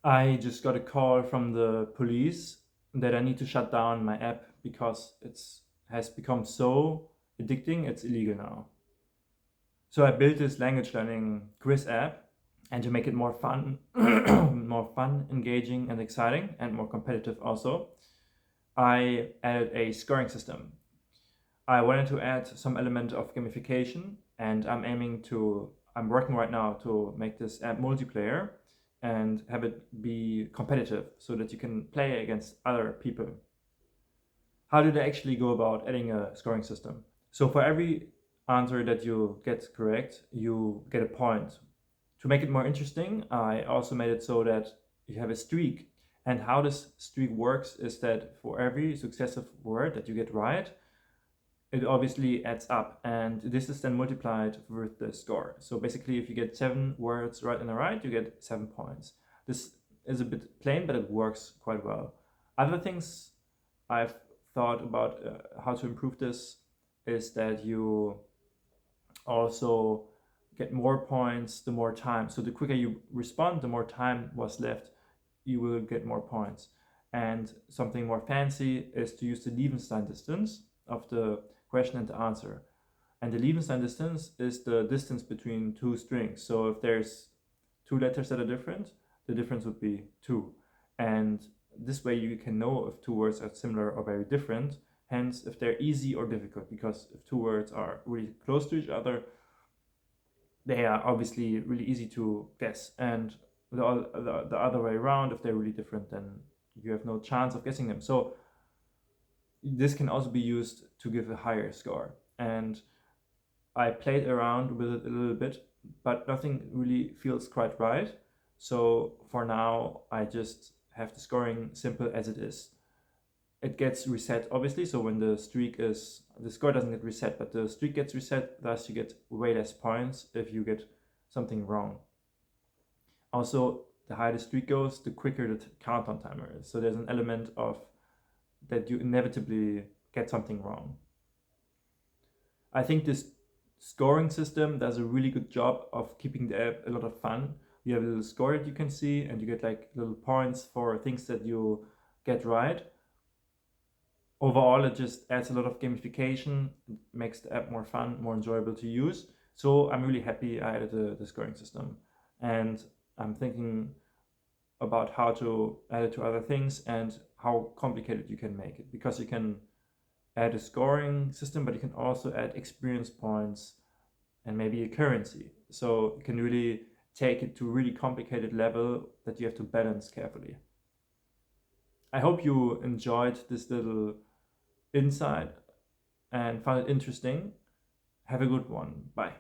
I just got a call from the police that I need to shut down my app because it's has become so addicting, it's illegal now. So I built this language learning quiz app, and to make it more fun, more fun, engaging, and exciting, and more competitive also, I added a scoring system. I wanted to add some element of gamification, and I'm working right now to make this app multiplayer and have it be competitive so that you can play against other people. How did I actually go about adding a scoring system? So for every answer that you get correct, you get a point. To make it more interesting, I also made it so that you have a streak. And how this streak works is that for every successive word that you get right, it obviously adds up, and this is then multiplied with the score. So basically, if you get 7 words right in a right, you get 7 points. This is a bit plain, but it works quite well. Other things I've thought about how to improve this is that you also get more points the more time. So the quicker you respond, the more time was left, you will get more points. And something more fancy is to use the levensthein distance of the question and the answer. And the levensthein distance is the distance between two strings. So if there's 2 letters that are different, the difference would be 2. And this way you can know if 2 words are similar or very different, hence if they're easy or difficult, because if 2 words are really close to each other, they are obviously really easy to guess. And the other way around, if they're really different, then you have no chance of guessing them. So this can also be used to give a higher score. And I played around with it a little bit, but nothing really feels quite right. So for now, I just have the scoring simple as it is. It gets reset, obviously. So when the score doesn't get reset, but the streak gets reset, thus you get way less points if you get something wrong. Also, the higher the streak goes, the quicker the countdown timer is. So there's an element of that you inevitably get something wrong. I think this scoring system does a really good job of keeping the app a lot of fun. You have a little score that you can see, and you get like little points for things that you get right. Overall, it just adds a lot of gamification, makes the app more fun, more enjoyable to use. So I'm really happy I added the scoring system. And I'm thinking about how to add it to other things and how complicated you can make it, because you can add a scoring system, but you can also add experience points and maybe a currency. So you can really take it to a really complicated level that you have to balance carefully. I hope you enjoyed this little insight and found it interesting. Have a good one. Bye.